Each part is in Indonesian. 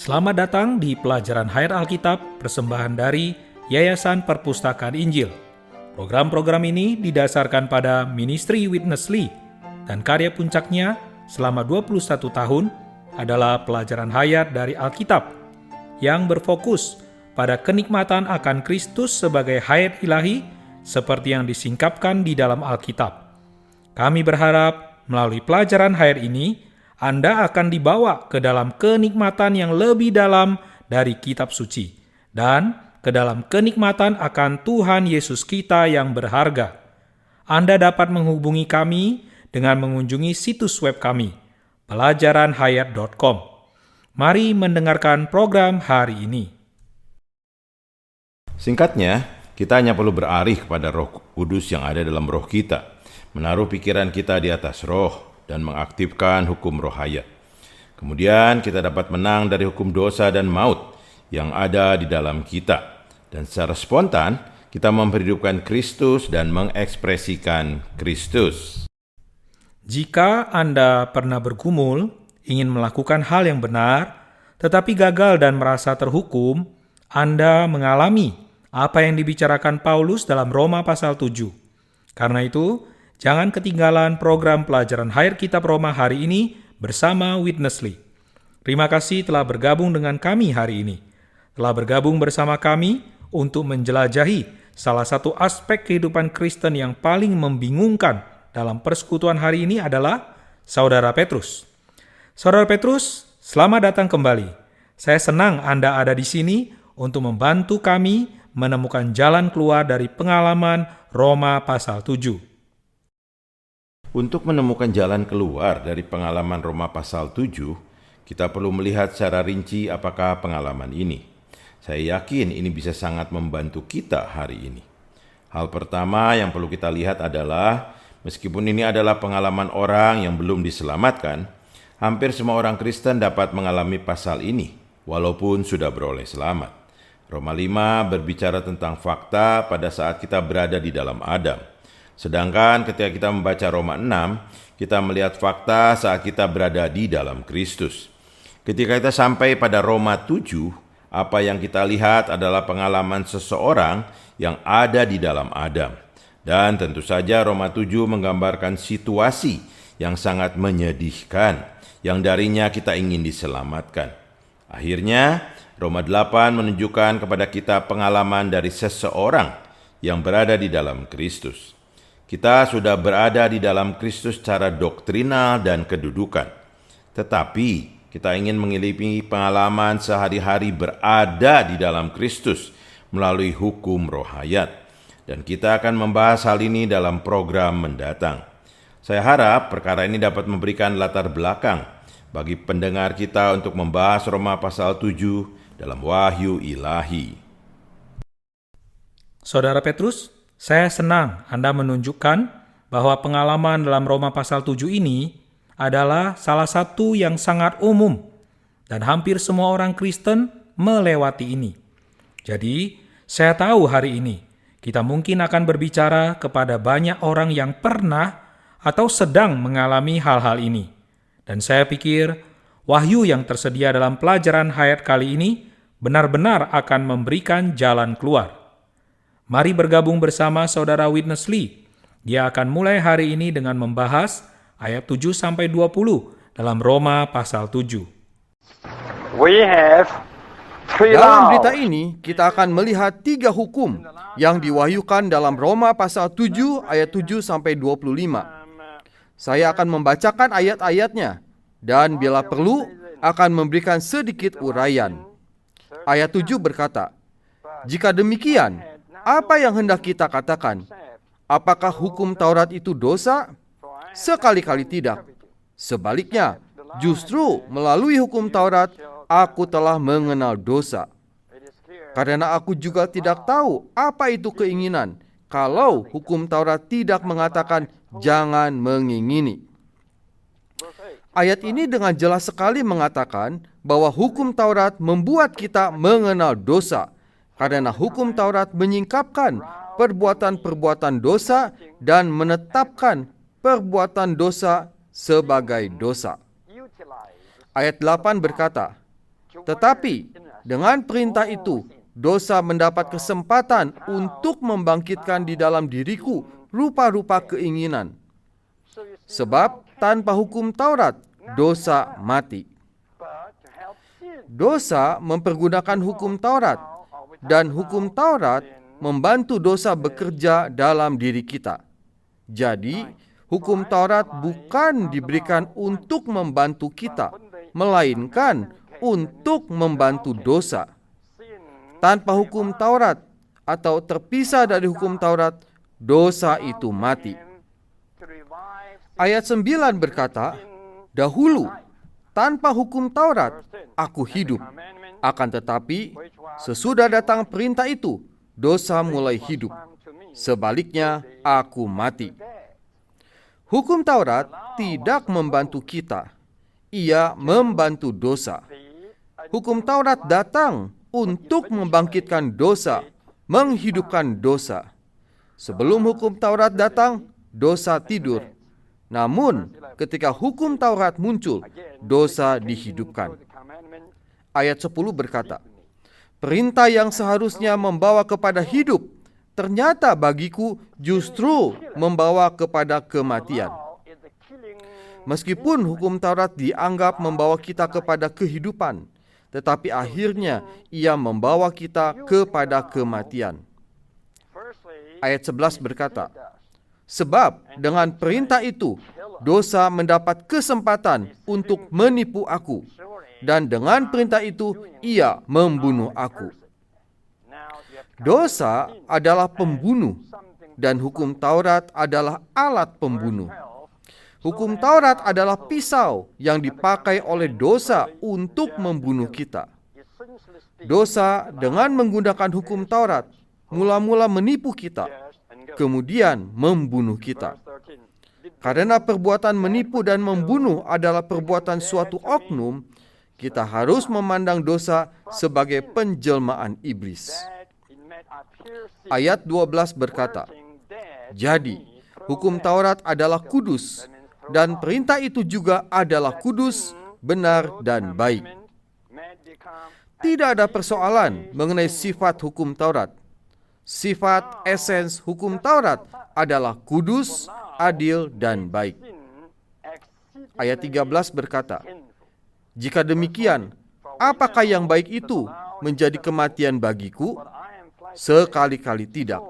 Selamat datang di pelajaran Hayat Alkitab persembahan dari Yayasan Perpustakaan Injil. Program-program ini didasarkan pada Ministry Witness Lee dan karya puncaknya selama 21 tahun adalah pelajaran hayat dari Alkitab yang berfokus pada kenikmatan akan Kristus sebagai hayat ilahi seperti yang disingkapkan di dalam Alkitab. Kami berharap melalui pelajaran hayat ini Anda akan dibawa ke dalam kenikmatan yang lebih dalam dari kitab suci dan ke dalam kenikmatan akan Tuhan Yesus kita yang berharga. Anda dapat menghubungi kami dengan mengunjungi situs web kami, pelajaranhayat.com. Mari mendengarkan program hari ini. Singkatnya, kita hanya perlu beralih kepada Roh Kudus yang ada dalam roh kita, menaruh pikiran kita di atas roh, dan mengaktifkan hukum roh hayat. Kemudian kita dapat menang dari hukum dosa dan maut yang ada di dalam kita. Dan secara spontan, kita memperhidupkan Kristus dan mengekspresikan Kristus. Jika Anda pernah bergumul, ingin melakukan hal yang benar, tetapi gagal dan merasa terhukum, Anda mengalami apa yang dibicarakan Paulus dalam Roma pasal 7. Karena itu, jangan ketinggalan program pelajaran Hayat Kitab Roma hari ini bersama Witness Lee. Terima kasih telah bergabung dengan kami hari ini. Telah bergabung bersama kami untuk menjelajahi salah satu aspek kehidupan Kristen yang paling membingungkan dalam persekutuan hari ini adalah Saudara Petrus. Saudara Petrus, selamat datang kembali. Saya senang Anda ada di sini untuk membantu kami menemukan jalan keluar dari pengalaman Roma pasal 7. Untuk menemukan jalan keluar dari pengalaman Roma pasal 7, kita perlu melihat secara rinci apakah pengalaman ini. Saya yakin ini bisa sangat membantu kita hari ini. Hal pertama yang perlu kita lihat adalah, meskipun ini adalah pengalaman orang yang belum diselamatkan, hampir semua orang Kristen dapat mengalami pasal ini, walaupun sudah beroleh selamat. Roma 5 berbicara tentang fakta pada saat kita berada di dalam Adam. Sedangkan ketika kita membaca Roma 6, kita melihat fakta saat kita berada di dalam Kristus. Ketika kita sampai pada Roma 7, apa yang kita lihat adalah pengalaman seseorang yang ada di dalam Adam. Dan tentu saja Roma 7 menggambarkan situasi yang sangat menyedihkan, yang darinya kita ingin diselamatkan. Akhirnya, Roma 8 menunjukkan kepada kita pengalaman dari seseorang yang berada di dalam Kristus. Kita sudah berada di dalam Kristus secara doktrinal dan kedudukan. Tetapi kita ingin mengilimi pengalaman sehari-hari berada di dalam Kristus melalui hukum roh hayat. Dan kita akan membahas hal ini dalam program mendatang. Saya harap perkara ini dapat memberikan latar belakang bagi pendengar kita untuk membahas Roma pasal 7 dalam wahyu ilahi. Saudara Petrus, saya senang Anda menunjukkan bahwa pengalaman dalam Roma pasal 7 ini adalah salah satu yang sangat umum dan hampir semua orang Kristen melewati ini. Jadi, saya tahu hari ini kita mungkin akan berbicara kepada banyak orang yang pernah atau sedang mengalami hal-hal ini. Dan saya pikir wahyu yang tersedia dalam pelajaran hayat kali ini benar-benar akan memberikan jalan keluar. Mari bergabung bersama Saudara Witness Lee. Dia akan mulai hari ini dengan membahas ayat 7-20 dalam Roma pasal 7. Dalam berita ini, kita akan melihat 3 hukum yang diwahyukan dalam Roma pasal 7 ayat 7-25. Saya akan membacakan ayat-ayatnya dan bila perlu akan memberikan sedikit uraian. Ayat 7 berkata, "Jika demikian, apa yang hendak kita katakan? Apakah hukum Taurat itu dosa? Sekali-kali tidak. Sebaliknya, justru melalui hukum Taurat, aku telah mengenal dosa. Karena aku juga tidak tahu apa itu keinginan, kalau hukum Taurat tidak mengatakan jangan mengingini." Ayat ini dengan jelas sekali mengatakan bahwa hukum Taurat membuat kita mengenal dosa. Karena hukum Taurat menyingkapkan perbuatan-perbuatan dosa dan menetapkan perbuatan dosa sebagai dosa. Ayat 8 berkata, Tetapi dengan perintah itu, dosa mendapat kesempatan untuk membangkitkan di dalam diriku rupa-rupa keinginan. Sebab tanpa hukum Taurat, dosa mati. Dosa mempergunakan hukum Taurat, dan hukum Taurat membantu dosa bekerja dalam diri kita. Jadi, hukum Taurat bukan diberikan untuk membantu kita, melainkan untuk membantu dosa. Tanpa hukum Taurat atau terpisah dari hukum Taurat, dosa itu mati. Ayat 9 berkata, dahulu tanpa hukum Taurat aku hidup, akan tetapi sesudah datang perintah itu, dosa mulai hidup. Sebaliknya, aku mati. Hukum Taurat tidak membantu kita, ia membantu dosa. Hukum Taurat datang untuk membangkitkan dosa, menghidupkan dosa. Sebelum hukum Taurat datang, dosa tidur. Namun, ketika hukum Taurat muncul, dosa dihidupkan. Ayat 10 berkata, perintah yang seharusnya membawa kepada hidup, ternyata bagiku justru membawa kepada kematian. Meskipun hukum Taurat dianggap membawa kita kepada kehidupan, tetapi akhirnya ia membawa kita kepada kematian. Ayat 11 berkata, sebab dengan perintah itu, dosa mendapat kesempatan untuk menipu aku, dan dengan perintah itu, ia membunuh aku. Dosa adalah pembunuh, dan hukum Taurat adalah alat pembunuh. Hukum Taurat adalah pisau yang dipakai oleh dosa untuk membunuh kita. Dosa dengan menggunakan hukum Taurat mula-mula menipu kita, kemudian membunuh kita. Karena perbuatan menipu dan membunuh adalah perbuatan suatu oknum, kita harus memandang dosa sebagai penjelmaan iblis. Ayat 12 berkata, jadi hukum Taurat adalah kudus, dan perintah itu juga adalah kudus, benar, dan baik. Tidak ada persoalan mengenai sifat hukum Taurat. Sifat esens hukum Taurat adalah kudus, adil, dan baik. Ayat 13 berkata, jika demikian, apakah yang baik itu menjadi kematian bagiku? Sekali-kali tidak.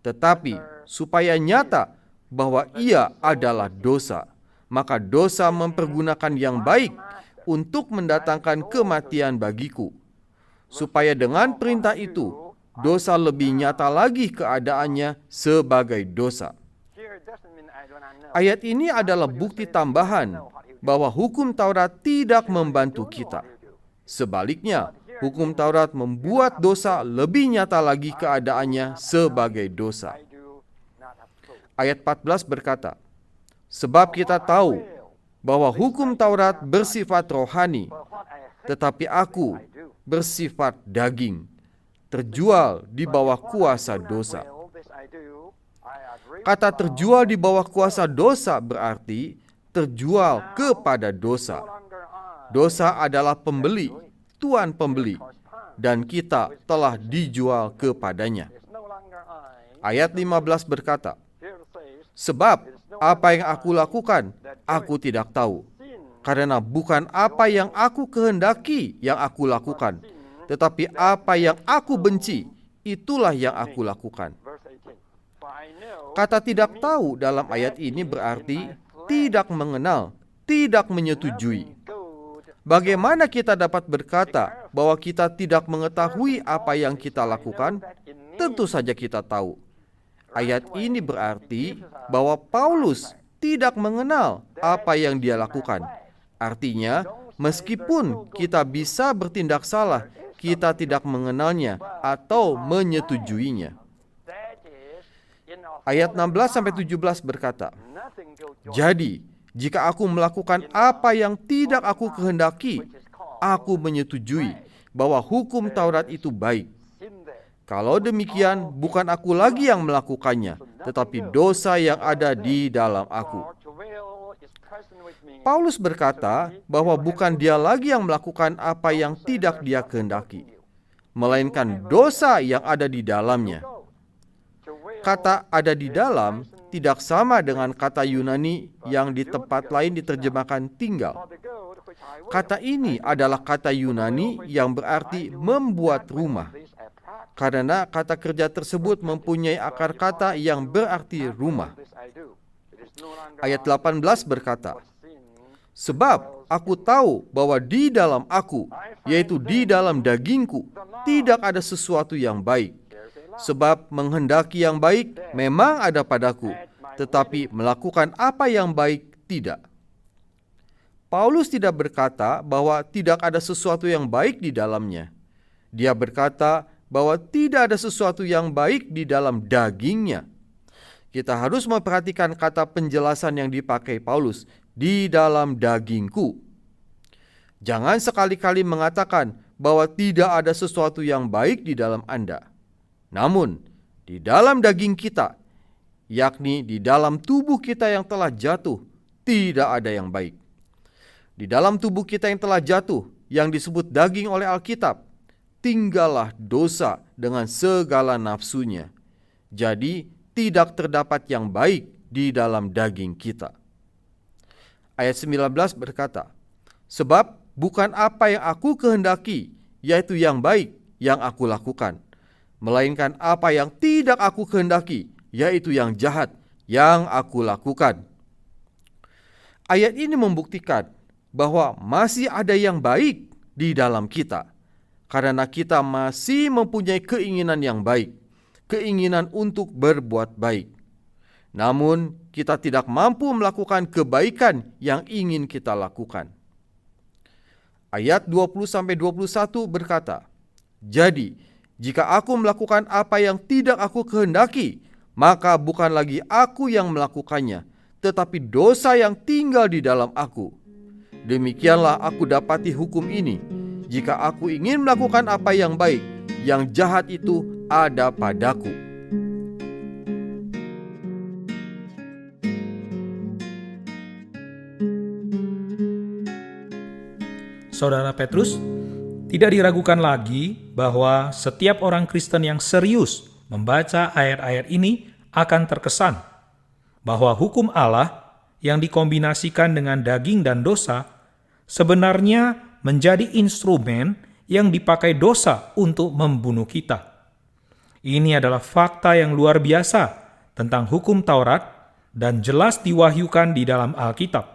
Tetapi supaya nyata bahwa ia adalah dosa, maka dosa mempergunakan yang baik untuk mendatangkan kematian bagiku, supaya dengan perintah itu dosa lebih nyata lagi keadaannya sebagai dosa. Ayat ini adalah bukti tambahan bahwa hukum Taurat tidak membantu kita. Sebaliknya, hukum Taurat membuat dosa lebih nyata lagi keadaannya sebagai dosa. Ayat 14 berkata, sebab kita tahu bahwa hukum Taurat bersifat rohani, tetapi aku bersifat daging, terjual di bawah kuasa dosa. Kata terjual di bawah kuasa dosa berarti terjual kepada dosa. Dosa adalah pembeli, tuan pembeli, dan kita telah dijual kepadanya. Ayat 15 berkata, sebab apa yang aku lakukan, aku tidak tahu. Karena bukan apa yang aku kehendaki yang aku lakukan, tetapi apa yang aku benci, itulah yang aku lakukan. Kata tidak tahu dalam ayat ini berarti tidak mengenal, tidak menyetujui. Bagaimana kita dapat berkata bahwa kita tidak mengetahui apa yang kita lakukan? Tentu saja kita tahu. Ayat ini berarti bahwa Paulus tidak mengenal apa yang dia lakukan. Artinya, meskipun kita bisa bertindak salah, kita tidak mengenalnya atau menyetujuinya. Ayat 16-17 berkata, jadi, jika aku melakukan apa yang tidak aku kehendaki, aku menyetujui bahwa hukum Taurat itu baik. Kalau demikian, bukan aku lagi yang melakukannya, tetapi dosa yang ada di dalam aku. Paulus berkata bahwa bukan dia lagi yang melakukan apa yang tidak dia kehendaki, melainkan dosa yang ada di dalamnya. Kata "ada di dalam" tidak sama dengan kata Yunani yang di tempat lain diterjemahkan "tinggal". Kata ini adalah kata Yunani yang berarti membuat rumah, karena kata kerja tersebut mempunyai akar kata yang berarti rumah. Ayat 18 berkata, "Sebab aku tahu bahwa di dalam aku, yaitu di dalam dagingku, tidak ada sesuatu yang baik. Sebab menghendaki yang baik memang ada padaku, tetapi melakukan apa yang baik tidak." Paulus tidak berkata bahwa tidak ada sesuatu yang baik di dalamnya. Dia berkata bahwa tidak ada sesuatu yang baik di dalam dagingnya. Kita harus memperhatikan kata penjelasan yang dipakai Paulus, "di dalam dagingku." Jangan sekali-kali mengatakan bahwa tidak ada sesuatu yang baik di dalam Anda. Namun, di dalam daging kita, yakni di dalam tubuh kita yang telah jatuh, tidak ada yang baik. Di dalam tubuh kita yang telah jatuh, yang disebut daging oleh Alkitab, tinggallah dosa dengan segala nafsunya. Jadi, tidak terdapat yang baik di dalam daging kita. Ayat 19 berkata, "Sebab bukan apa yang aku kehendaki, yaitu yang baik yang aku lakukan, melainkan apa yang tidak aku kehendaki, yaitu yang jahat yang aku lakukan." Ayat ini membuktikan bahwa masih ada yang baik di dalam kita, karena kita masih mempunyai keinginan yang baik, keinginan untuk berbuat baik. Namun, kita tidak mampu melakukan kebaikan yang ingin kita lakukan. Ayat 20-21 berkata, "Jadi, jika aku melakukan apa yang tidak aku kehendaki, maka bukan lagi aku yang melakukannya, tetapi dosa yang tinggal di dalam aku. Demikianlah aku dapati hukum ini, jika aku ingin melakukan apa yang baik, yang jahat itu ada padaku." Saudara Petrus, tidak diragukan lagi bahwa setiap orang Kristen yang serius membaca ayat-ayat ini akan terkesan bahwa hukum Allah yang dikombinasikan dengan daging dan dosa sebenarnya menjadi instrumen yang dipakai dosa untuk membunuh kita. Ini adalah fakta yang luar biasa tentang hukum Taurat dan jelas diwahyukan di dalam Alkitab.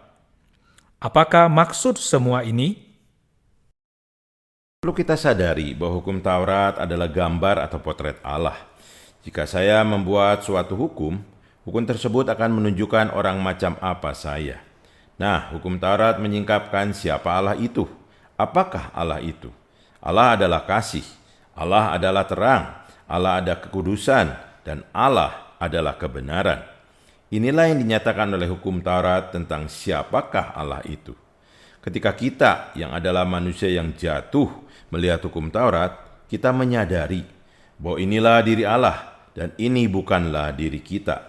Apakah maksud semua ini? Perlu kita sadari bahwa hukum Taurat adalah gambar atau potret Allah. Jika saya membuat suatu hukum tersebut akan menunjukkan orang macam apa saya. Nah, hukum Taurat menyingkapkan siapa Allah itu. Apakah Allah itu? Allah adalah kasih, Allah adalah terang, Allah ada kekudusan, dan Allah adalah kebenaran. Inilah yang dinyatakan oleh hukum Taurat tentang siapakah Allah itu. Ketika kita yang adalah manusia yang jatuh melihat hukum Taurat, kita menyadari bahwa inilah diri Allah dan ini bukanlah diri kita.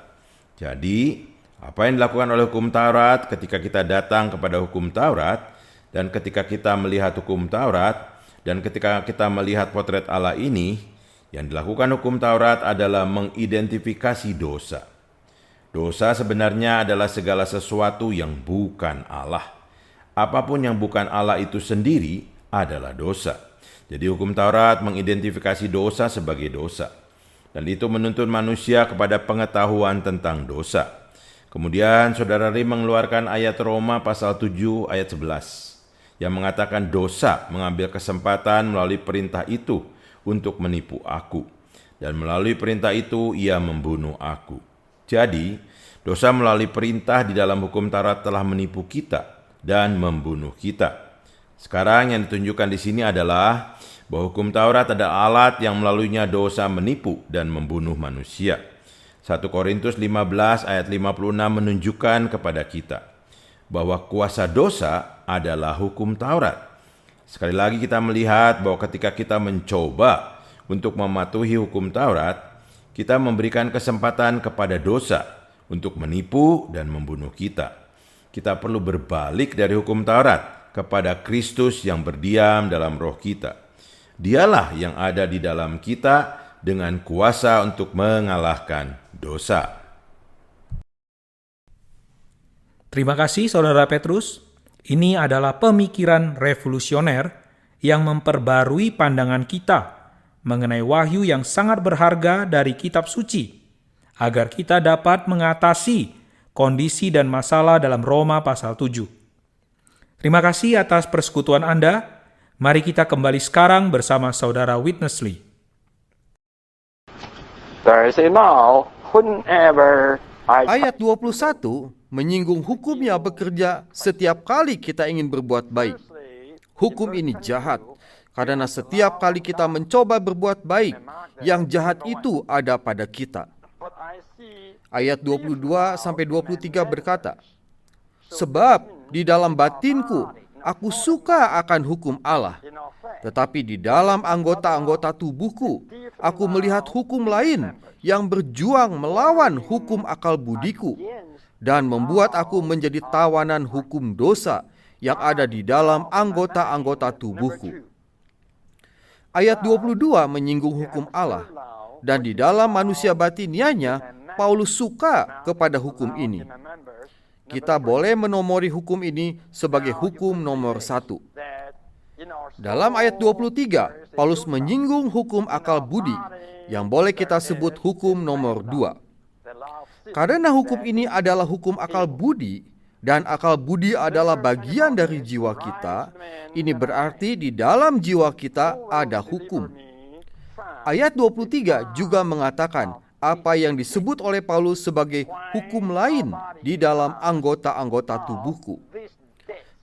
Jadi, apa yang dilakukan oleh hukum Taurat ketika kita datang kepada hukum Taurat, dan ketika kita melihat hukum Taurat, dan ketika kita melihat potret Allah ini, yang dilakukan hukum Taurat adalah mengidentifikasi dosa. Dosa sebenarnya adalah segala sesuatu yang bukan Allah. Apapun yang bukan Allah itu sendiri adalah dosa. Jadi hukum Taurat mengidentifikasi dosa sebagai dosa. Dan itu menuntun manusia kepada pengetahuan tentang dosa. Kemudian saudara Rim mengeluarkan ayat Roma pasal 7 ayat 11 yang mengatakan dosa mengambil kesempatan melalui perintah itu untuk menipu aku, dan melalui perintah itu ia membunuh aku. Jadi, dosa melalui perintah di dalam hukum Taurat telah menipu kita dan membunuh kita. Sekarang yang ditunjukkan di sini adalah bahwa hukum Taurat adalah alat yang melaluinya dosa menipu dan membunuh manusia. 1 Korintus 15 ayat 56 menunjukkan kepada kita bahwa kuasa dosa adalah hukum Taurat. Sekali lagi kita melihat bahwa ketika kita mencoba untuk mematuhi hukum Taurat, kita memberikan kesempatan kepada dosa untuk menipu dan membunuh kita. kita perlu berbalik dari hukum Taurat kepada Kristus yang berdiam dalam roh kita. Dialah yang ada di dalam kita dengan kuasa untuk mengalahkan dosa. Terima kasih Saudara Petrus. Ini adalah pemikiran revolusioner yang memperbarui pandangan kita mengenai wahyu yang sangat berharga dari kitab suci, agar kita dapat mengatasi kondisi dan masalah dalam Roma pasal 7. Terima kasih atas persekutuan Anda. Mari kita kembali sekarang bersama Saudara Witness Lee. Ayat 21 menyinggung hukum yang bekerja setiap kali kita ingin berbuat baik. Hukum ini jahat, karena setiap kali kita mencoba berbuat baik, yang jahat itu ada pada kita. Ayat 22-23 berkata, "Sebab di dalam batinku aku suka akan hukum Allah, tetapi di dalam anggota-anggota tubuhku aku melihat hukum lain yang berjuang melawan hukum akal budiku dan membuat aku menjadi tawanan hukum dosa yang ada di dalam anggota-anggota tubuhku." Ayat 22 menyinggung hukum Allah, dan di dalam manusia batinianya Paulus suka kepada hukum ini. Kita boleh menomori hukum ini sebagai hukum nomor 1. Dalam ayat 23, Paulus menyinggung hukum akal budi yang boleh kita sebut hukum nomor 2. Karena hukum ini adalah hukum akal budi, dan akal budi adalah bagian dari jiwa kita, ini berarti di dalam jiwa kita ada hukum. Ayat 23 juga mengatakan apa yang disebut oleh Paulus sebagai hukum lain di dalam anggota-anggota tubuhku.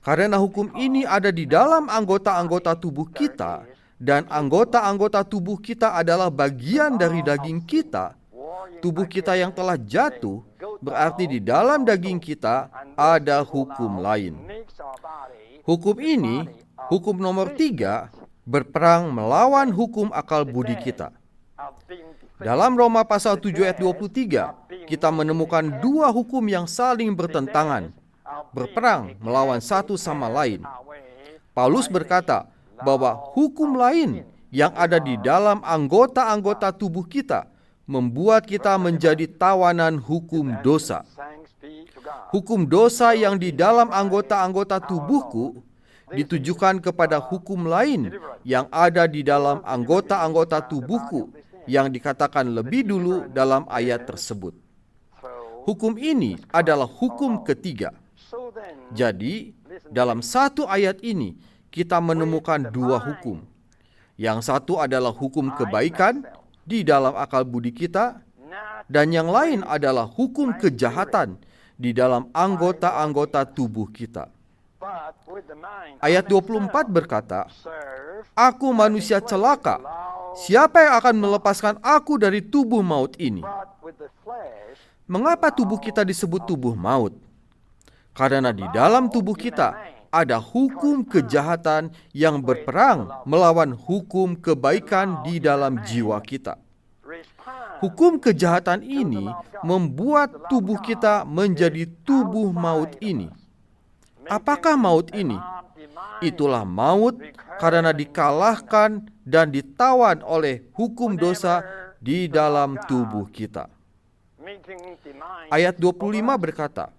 Karena hukum ini ada di dalam anggota-anggota tubuh kita, dan anggota-anggota tubuh kita adalah bagian dari daging kita, tubuh kita yang telah jatuh, berarti di dalam daging kita ada hukum lain. Hukum ini, hukum nomor 3, berperang melawan hukum akal budi kita. Dalam Roma pasal 7 ayat 23, kita menemukan dua hukum yang saling bertentangan, berperang melawan satu sama lain. Paulus berkata bahwa hukum lain yang ada di dalam anggota-anggota tubuh kita membuat kita menjadi tawanan hukum dosa. Hukum dosa yang di dalam anggota-anggota tubuhku ditujukan kepada hukum lain yang ada di dalam anggota-anggota tubuhku yang dikatakan lebih dulu dalam ayat tersebut. Hukum ini adalah hukum ketiga. Jadi, dalam satu ayat ini kita menemukan dua hukum. Yang satu adalah hukum kebaikan di dalam akal budi kita, dan yang lain adalah hukum kejahatan di dalam anggota-anggota tubuh kita. Ayat 24 berkata, "Aku manusia celaka, siapa yang akan melepaskan aku dari tubuh maut ini?" Mengapa tubuh kita disebut tubuh maut? Karena di dalam tubuh kita ada hukum kejahatan yang berperang melawan hukum kebaikan di dalam jiwa kita. Hukum kejahatan ini membuat tubuh kita menjadi tubuh maut ini. Apakah maut ini? Itulah maut karena dikalahkan dan ditawan oleh hukum dosa di dalam tubuh kita. Ayat 25 berkata,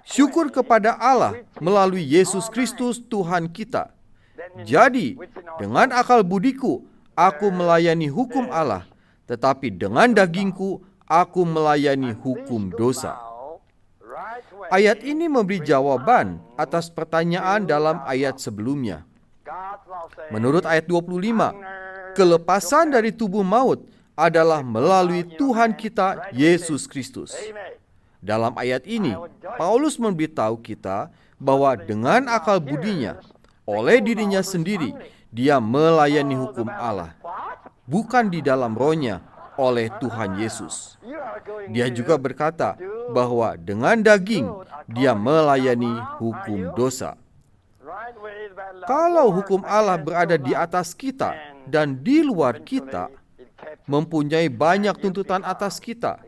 "Syukur kepada Allah melalui Yesus Kristus Tuhan kita. Jadi, dengan akal budiku, aku melayani hukum Allah, tetapi dengan dagingku, aku melayani hukum dosa." Ayat ini memberi jawaban atas pertanyaan dalam ayat sebelumnya. Menurut ayat 25, kelepasan dari tubuh maut adalah melalui Tuhan kita Yesus Kristus. Dalam ayat ini, Paulus memberitahu kita bahwa dengan akal budinya, oleh dirinya sendiri, dia melayani hukum Allah. Bukan di dalam rohnya, oleh Tuhan Yesus. Dia juga berkata bahwa dengan daging, dia melayani hukum dosa. Kalau hukum Allah berada di atas kita dan di luar kita, mempunyai banyak tuntutan atas kita,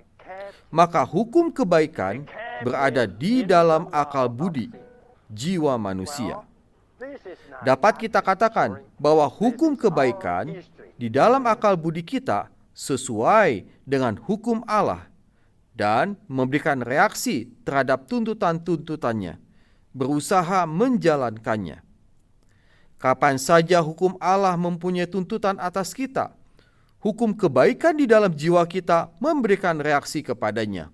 maka hukum kebaikan berada di dalam akal budi jiwa manusia. Dapat kita katakan bahwa hukum kebaikan di dalam akal budi kita sesuai dengan hukum Allah dan memberikan reaksi terhadap tuntutan-tuntutannya, berusaha menjalankannya. Kapan saja hukum Allah mempunyai tuntutan atas kita, hukum kebaikan di dalam jiwa kita memberikan reaksi kepadanya.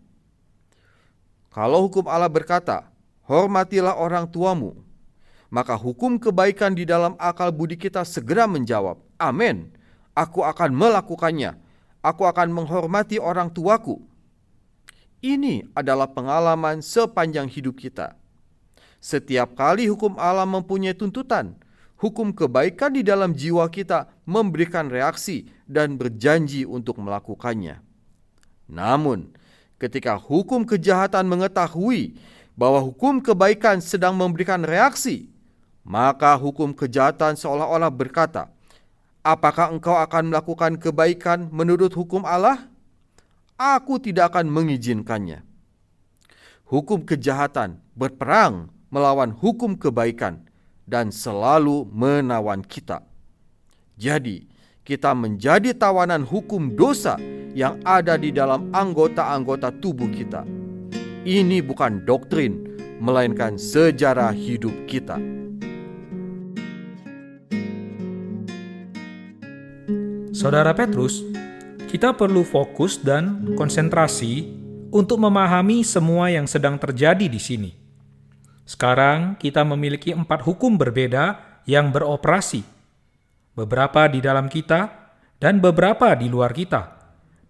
Kalau hukum Allah berkata, hormatilah orang tuamu, maka hukum kebaikan di dalam akal budi kita segera menjawab, amin, aku akan melakukannya, aku akan menghormati orang tuaku. Ini adalah pengalaman sepanjang hidup kita. Setiap kali hukum Allah mempunyai tuntutan, hukum kebaikan di dalam jiwa kita memberikan reaksi dan berjanji untuk melakukannya. Namun, ketika hukum kejahatan mengetahui bahwa hukum kebaikan sedang memberikan reaksi, maka hukum kejahatan seolah-olah berkata, apakah engkau akan melakukan kebaikan menurut hukum Allah? Aku tidak akan mengizinkannya. Hukum kejahatan berperang melawan hukum kebaikan dan selalu menawan kita. Jadi, kita menjadi tawanan hukum dosa yang ada di dalam anggota-anggota tubuh kita. Ini bukan doktrin, melainkan sejarah hidup kita. Saudara Petrus, kita perlu fokus dan konsentrasi untuk memahami semua yang sedang terjadi di sini. Sekarang kita memiliki 4 hukum berbeda yang beroperasi. Beberapa di dalam kita dan beberapa di luar kita.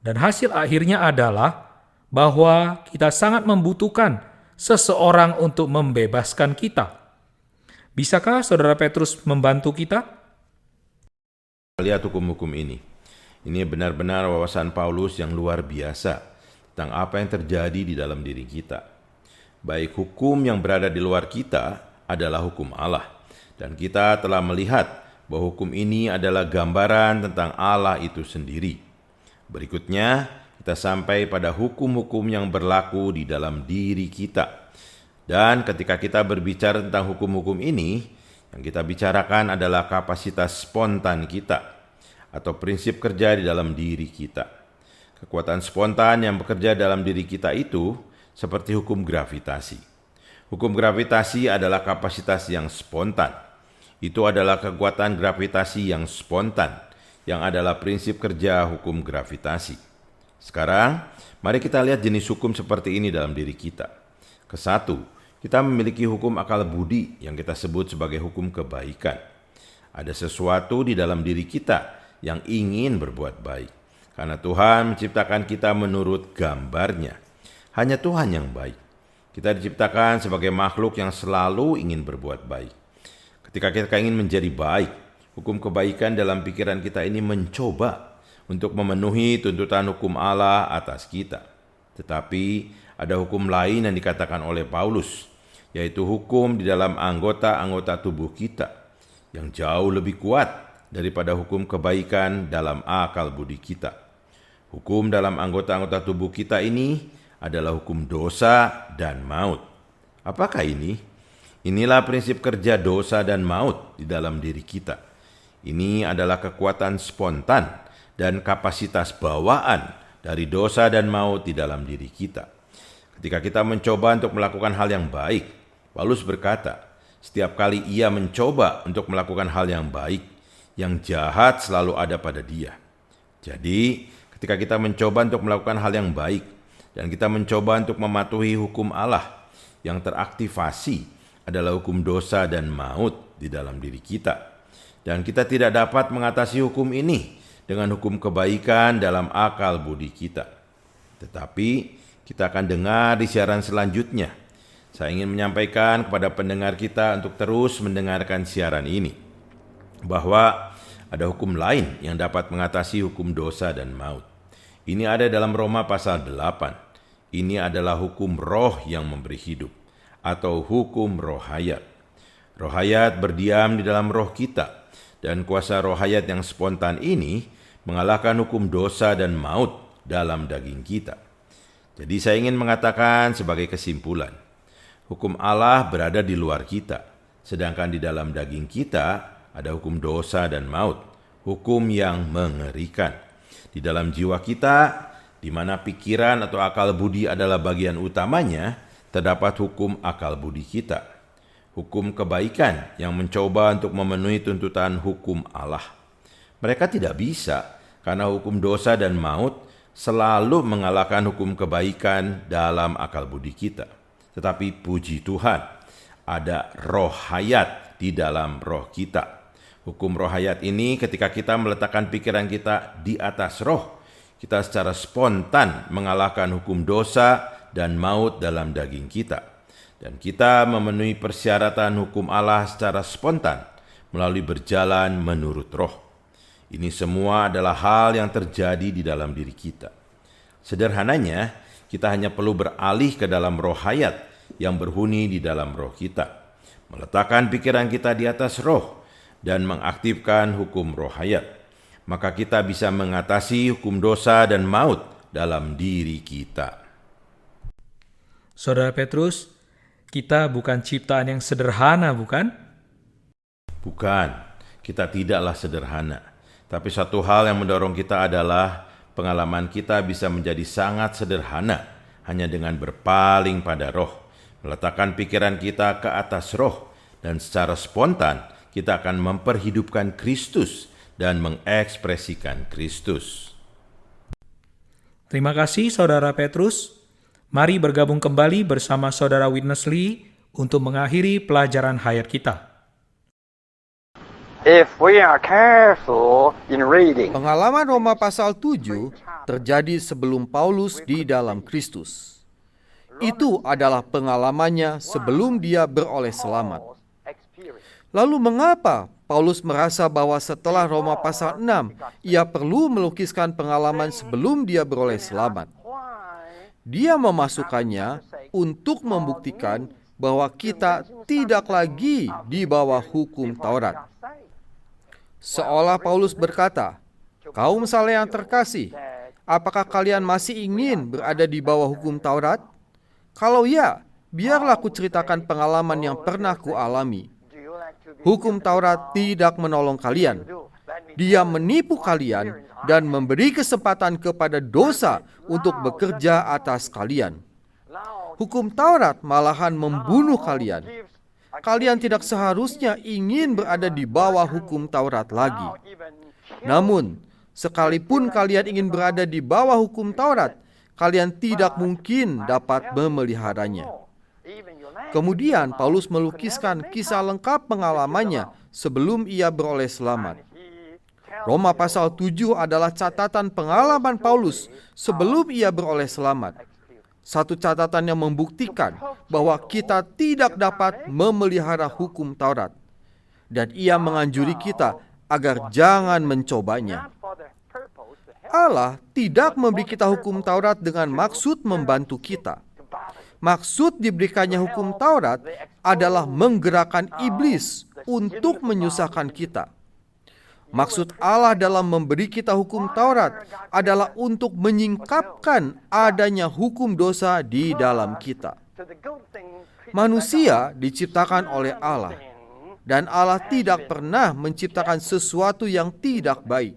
Dan hasil akhirnya adalah bahwa kita sangat membutuhkan seseorang untuk membebaskan kita. Bisakah Saudara Petrus membantu kita? Lihat hukum-hukum ini. Ini benar-benar wawasan Paulus yang luar biasa tentang apa yang terjadi di dalam diri kita. Baik hukum yang berada di luar kita adalah hukum Allah. Dan kita telah melihat bahwa hukum ini adalah gambaran tentang Allah itu sendiri. Berikutnya, kita sampai pada hukum-hukum yang berlaku di dalam diri kita. Dan ketika kita berbicara tentang hukum-hukum ini, yang kita bicarakan adalah kapasitas spontan kita, atau prinsip kerja di dalam diri kita. Kekuatan spontan yang bekerja dalam diri kita itu seperti hukum gravitasi. Hukum gravitasi adalah kapasitas yang spontan. Itu adalah kekuatan gravitasi yang spontan, yang adalah prinsip kerja hukum gravitasi. Sekarang, mari kita lihat jenis hukum seperti ini dalam diri kita. Kesatu, kita memiliki hukum akal budi yang kita sebut sebagai hukum kebaikan. Ada sesuatu di dalam diri kita yang ingin berbuat baik. Karena Tuhan menciptakan kita menurut gambarnya. Hanya Tuhan yang baik. Kita diciptakan sebagai makhluk yang selalu ingin berbuat baik. Ketika kita ingin menjadi baik, hukum kebaikan dalam pikiran kita ini mencoba untuk memenuhi tuntutan hukum Allah atas kita. Tetapi ada hukum lain yang dikatakan oleh Paulus, yaitu hukum di dalam anggota-anggota tubuh kita yang jauh lebih kuat daripada hukum kebaikan dalam akal budi kita. Hukum dalam anggota-anggota tubuh kita ini adalah hukum dosa dan maut. Apakah ini? Inilah prinsip kerja dosa dan maut di dalam diri kita. Ini adalah kekuatan spontan dan kapasitas bawaan dari dosa dan maut di dalam diri kita. Ketika kita mencoba untuk melakukan hal yang baik, Paulus berkata, setiap kali ia mencoba untuk melakukan hal yang baik, yang jahat selalu ada pada dia. Jadi, ketika kita mencoba untuk melakukan hal yang baik, dan kita mencoba untuk mematuhi hukum Allah, yang teraktivasi adalah hukum dosa dan maut di dalam diri kita. Dan kita tidak dapat mengatasi hukum ini dengan hukum kebaikan dalam akal budi kita. Tetapi, kita akan dengar di siaran selanjutnya. Saya ingin menyampaikan kepada pendengar kita untuk terus mendengarkan siaran ini, bahwa ada hukum lain yang dapat mengatasi hukum dosa dan maut. Ini ada dalam Roma pasal 8. Ini adalah hukum roh yang memberi hidup, atau hukum roh hayat. Roh hayat berdiam di dalam roh kita, dan kuasa roh hayat yang spontan ini mengalahkan hukum dosa dan maut dalam daging kita. Jadi saya ingin mengatakan sebagai kesimpulan, hukum Allah berada di luar kita, sedangkan di dalam daging kita ada hukum dosa dan maut, hukum yang mengerikan. Di dalam jiwa kita, di mana pikiran atau akal budi adalah bagian utamanya, terdapat hukum akal budi kita. Hukum kebaikan yang mencoba untuk memenuhi tuntutan hukum Allah. Mereka tidak bisa, karena hukum dosa dan maut selalu mengalahkan hukum kebaikan dalam akal budi kita. Tetapi puji Tuhan, ada roh hayat di dalam roh kita. Hukum roh hayat ini ketika kita meletakkan pikiran kita di atas roh, kita secara spontan mengalahkan hukum dosa dan maut dalam daging kita. Dan kita memenuhi persyaratan hukum Allah secara spontan melalui berjalan menurut roh. Ini semua adalah hal yang terjadi di dalam diri kita. Sederhananya, kita hanya perlu beralih ke dalam roh hayat yang berhuni di dalam roh kita. Meletakkan pikiran kita di atas roh dan mengaktifkan hukum roh hayat. Maka kita bisa mengatasi hukum dosa dan maut dalam diri kita. Saudara Petrus, kita bukan ciptaan yang sederhana, bukan? Bukan, kita tidaklah sederhana. Tapi satu hal yang mendorong kita adalah pengalaman kita bisa menjadi sangat sederhana hanya dengan berpaling pada roh, meletakkan pikiran kita ke atas roh, dan secara spontan kita akan memperhidupkan Kristus dan mengekspresikan Kristus. Terima kasih Saudara Petrus. Mari bergabung kembali bersama Saudara Witness Lee untuk mengakhiri pelajaran hayat kita. If we are careful in reading, Pengalaman Roma pasal 7 terjadi sebelum Paulus di dalam Kristus. Itu adalah pengalamannya sebelum dia beroleh selamat. Lalu mengapa Paulus merasa bahwa setelah Roma pasal 6, ia perlu melukiskan pengalaman sebelum dia beroleh selamat? Dia memasukkannya untuk membuktikan bahwa kita tidak lagi di bawah hukum Taurat. Seolah Paulus berkata, "Kaum saleh yang terkasih, apakah kalian masih ingin berada di bawah hukum Taurat? Kalau ya, biarlah ku ceritakan pengalaman yang pernah ku alami. Hukum Taurat tidak menolong kalian. Dia menipu kalian dan memberi kesempatan kepada dosa untuk bekerja atas kalian. Hukum Taurat malahan membunuh kalian. Kalian tidak seharusnya ingin berada di bawah hukum Taurat lagi. Namun, sekalipun kalian ingin berada di bawah hukum Taurat, kalian tidak mungkin dapat memeliharanya." Kemudian Paulus melukiskan kisah lengkap pengalamannya sebelum ia beroleh selamat. Roma pasal 7 adalah catatan pengalaman Paulus sebelum ia beroleh selamat. Satu catatan yang membuktikan bahwa kita tidak dapat memelihara hukum Taurat. Dan ia menganjuri kita agar jangan mencobanya. Allah tidak memberi kita hukum Taurat dengan maksud membantu kita. Maksud diberikannya hukum Taurat adalah menggerakkan iblis untuk menyusahkan kita. Maksud Allah dalam memberi kita hukum Taurat adalah untuk menyingkapkan adanya hukum dosa di dalam kita. Manusia diciptakan oleh Allah, dan Allah tidak pernah menciptakan sesuatu yang tidak baik.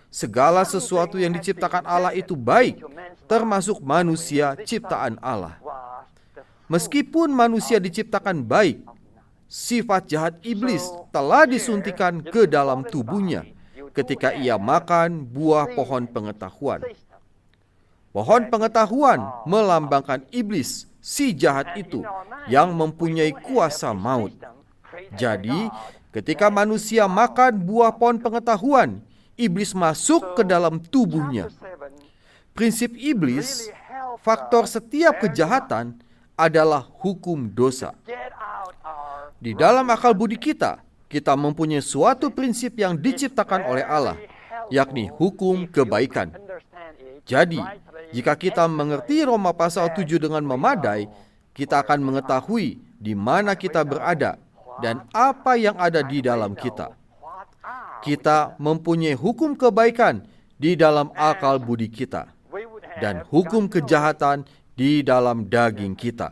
Segala sesuatu yang diciptakan Allah itu baik, termasuk manusia ciptaan Allah. Meskipun manusia diciptakan baik, sifat jahat iblis telah disuntikan ke dalam tubuhnya ketika ia makan buah pohon pengetahuan. Pohon pengetahuan melambangkan iblis, si jahat itu, yang mempunyai kuasa maut. Jadi, ketika manusia makan buah pohon pengetahuan, iblis masuk ke dalam tubuhnya. Prinsip iblis, faktor setiap kejahatan, adalah hukum dosa. Di dalam akal budi kita, kita mempunyai suatu prinsip yang diciptakan oleh Allah, yakni hukum kebaikan. Jadi, jika kita mengerti Roma pasal 7 dengan memadai, kita akan mengetahui di mana kita berada dan apa yang ada di dalam kita. Kita mempunyai hukum kebaikan di dalam akal budi kita. dan hukum kejahatan di dalam daging kita.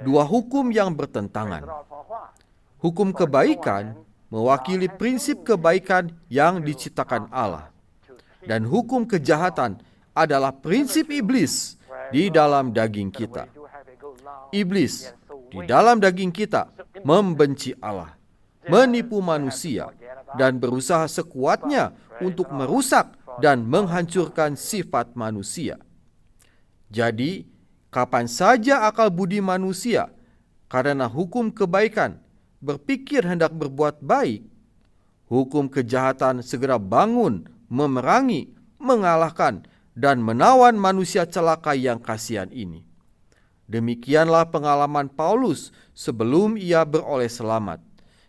Dua hukum yang bertentangan. Hukum kebaikan mewakili prinsip kebaikan yang diciptakan Allah, dan hukum kejahatan adalah prinsip iblis di dalam daging kita. Iblis di dalam daging kita membenci Allah, menipu manusia, dan berusaha sekuatnya untuk merusak dan menghancurkan sifat manusia. Jadi, kapan saja akal budi manusia karena hukum kebaikan berpikir hendak berbuat baik, hukum kejahatan segera bangun, memerangi, mengalahkan, dan menawan manusia celaka yang kasihan ini. Demikianlah pengalaman Paulus sebelum ia beroleh selamat,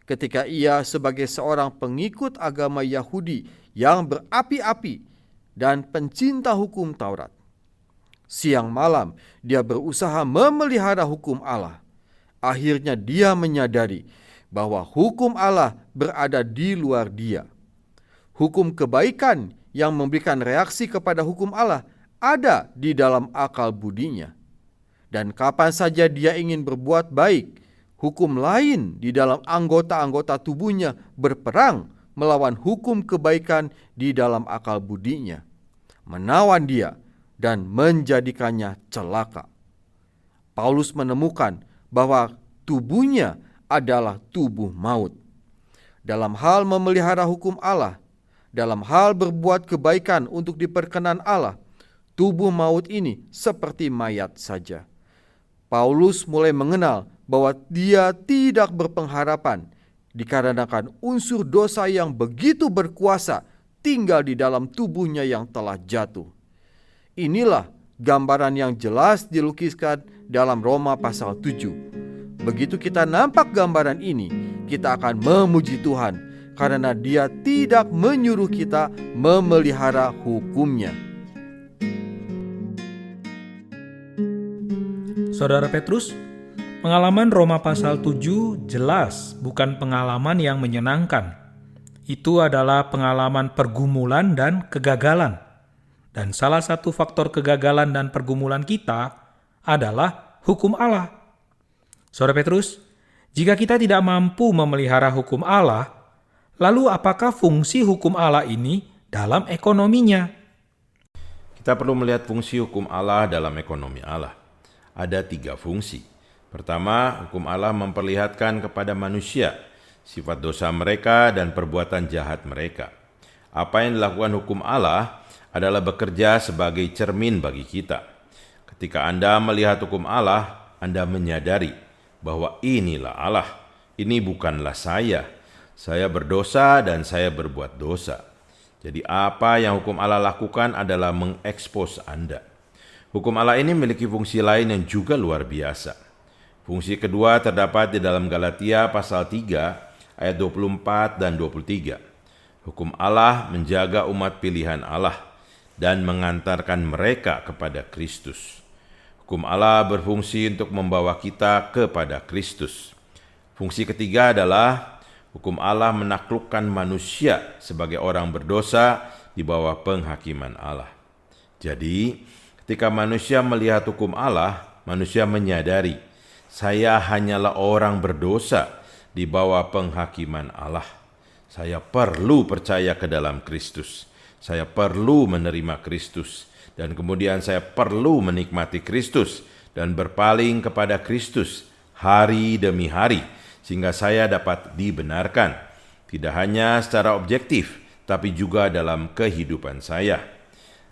ketika ia sebagai seorang pengikut agama Yahudi yang berapi-api dan pencinta hukum Taurat. Siang malam dia berusaha memelihara hukum Allah. Akhirnya dia menyadari bahwa hukum Allah berada di luar dia. Hukum kebaikan yang memberikan reaksi kepada hukum Allah ada di dalam akal budinya. Dan kapan saja dia ingin berbuat baik, hukum lain di dalam anggota-anggota tubuhnya berperang melawan hukum kebaikan di dalam akal budinya, menawan dia dan menjadikannya celaka. Paulus menemukan bahwa tubuhnya adalah tubuh maut. Dalam hal memelihara hukum Allah, dalam hal berbuat kebaikan untuk diperkenan Allah, tubuh maut ini seperti mayat saja. Paulus mulai mengenal bahwa dia tidak berpengharapan dikarenakan unsur dosa yang begitu berkuasa tinggal di dalam tubuhnya yang telah jatuh. Inilah gambaran yang jelas dilukiskan dalam Roma pasal 7. Begitu kita nampak gambaran ini, kita akan memuji Tuhan karena Dia tidak menyuruh kita memelihara hukum-Nya. Saudara Petrus, pengalaman Roma pasal 7 jelas bukan pengalaman yang menyenangkan. Itu adalah pengalaman pergumulan dan kegagalan. Dan salah satu faktor kegagalan dan pergumulan kita adalah hukum Allah. Saudara Petrus, jika kita tidak mampu memelihara hukum Allah, lalu apakah fungsi hukum Allah ini dalam ekonominya? Kita perlu melihat fungsi hukum Allah dalam ekonomi Allah. Ada 3 fungsi. Pertama, hukum Allah memperlihatkan kepada manusia sifat dosa mereka dan perbuatan jahat mereka. Apa yang dilakukan hukum Allah adalah bekerja sebagai cermin bagi kita. Ketika Anda melihat hukum Allah, Anda menyadari bahwa inilah Allah, ini bukanlah saya. Saya berdosa dan saya berbuat dosa. Jadi apa yang hukum Allah lakukan adalah mengekspos Anda. Hukum Allah ini memiliki fungsi lain yang juga luar biasa. Fungsi kedua terdapat di dalam Galatia pasal 3 ayat 24 dan 23. Hukum Allah menjaga umat pilihan Allah dan mengantarkan mereka kepada Kristus. Hukum Allah berfungsi untuk membawa kita kepada Kristus. Fungsi ketiga adalah hukum Allah menaklukkan manusia sebagai orang berdosa di bawah penghakiman Allah. Jadi, ketika manusia melihat hukum Allah, manusia menyadari, saya hanyalah orang berdosa di bawah penghakiman Allah. Saya perlu percaya ke dalam Kristus. Saya perlu menerima Kristus. Dan kemudian saya perlu menikmati Kristus dan berpaling kepada Kristus hari demi hari, sehingga saya dapat dibenarkan, tidak hanya secara objektif, tapi juga dalam kehidupan saya.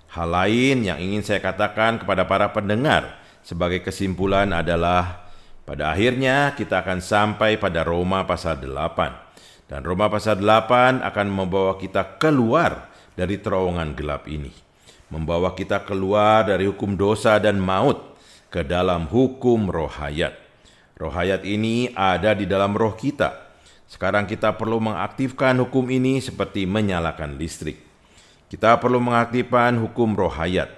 Hal lain yang ingin saya katakan kepada para pendengar sebagai kesimpulan adalah, pada akhirnya kita akan sampai pada Roma pasal 8. Dan Roma pasal 8 akan membawa kita keluar dari terowongan gelap ini. Membawa kita keluar dari hukum dosa dan maut ke dalam hukum roh hayat. Roh hayat ini ada di dalam roh kita. Sekarang kita perlu mengaktifkan hukum ini seperti menyalakan listrik. Kita perlu mengaktifkan hukum roh hayat.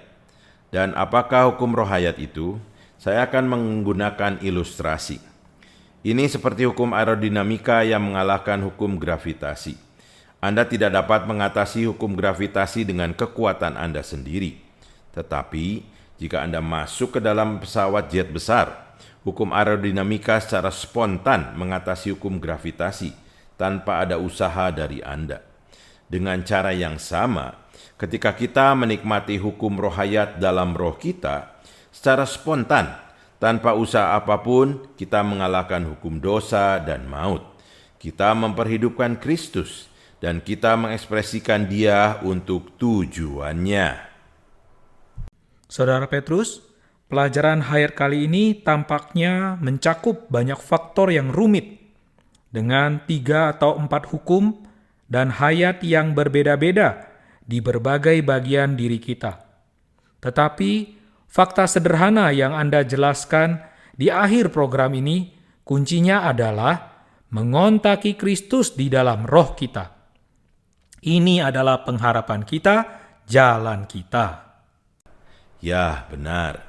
Dan apakah hukum roh hayat itu? Saya akan menggunakan ilustrasi. Ini seperti hukum aerodinamika yang mengalahkan hukum gravitasi. Anda tidak dapat mengatasi hukum gravitasi dengan kekuatan Anda sendiri. Tetapi, jika Anda masuk ke dalam pesawat jet besar, hukum aerodinamika secara spontan mengatasi hukum gravitasi tanpa ada usaha dari Anda. Dengan cara yang sama, ketika kita menikmati hukum rohayat dalam roh kita, secara spontan, tanpa usaha apapun, kita mengalahkan hukum dosa dan maut. Kita memperhidupkan Kristus, dan kita mengekspresikan Dia untuk tujuannya. Saudara Petrus, pelajaran hayat kali ini tampaknya mencakup banyak faktor yang rumit, dengan 3 atau 4 hukum dan hayat yang berbeda-beda di berbagai bagian diri kita. Tetapi, fakta sederhana yang Anda jelaskan di akhir program ini, kuncinya adalah mengontaki Kristus di dalam roh kita. Ini adalah pengharapan kita, jalan kita. Ya, benar.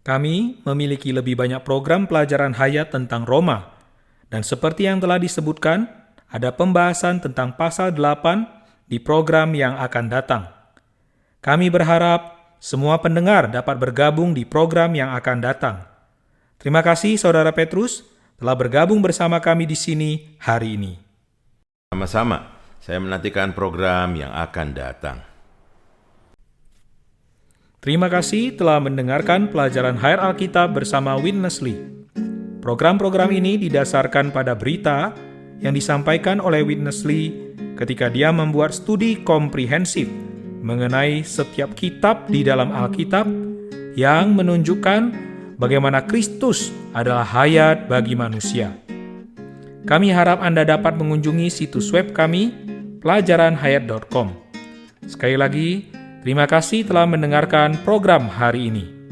Kami memiliki lebih banyak program pelajaran hayat tentang Roma. Dan seperti yang telah disebutkan, ada pembahasan tentang pasal 8 di program yang akan datang. Kami berharap semua pendengar dapat bergabung di program yang akan datang. Terima kasih Saudara Petrus telah bergabung bersama kami di sini hari ini. Sama-sama. Saya menantikan program yang akan datang. Terima kasih telah mendengarkan pelajaran Hayat Alkitab bersama Witness Lee. Program-program ini didasarkan pada berita yang disampaikan oleh Witness Lee ketika dia membuat studi komprehensif mengenai setiap kitab di dalam Alkitab yang menunjukkan bagaimana Kristus adalah hayat bagi manusia. Kami harap Anda dapat mengunjungi situs web kami, pelajaranhayat.com. Sekali lagi, terima kasih telah mendengarkan program hari ini.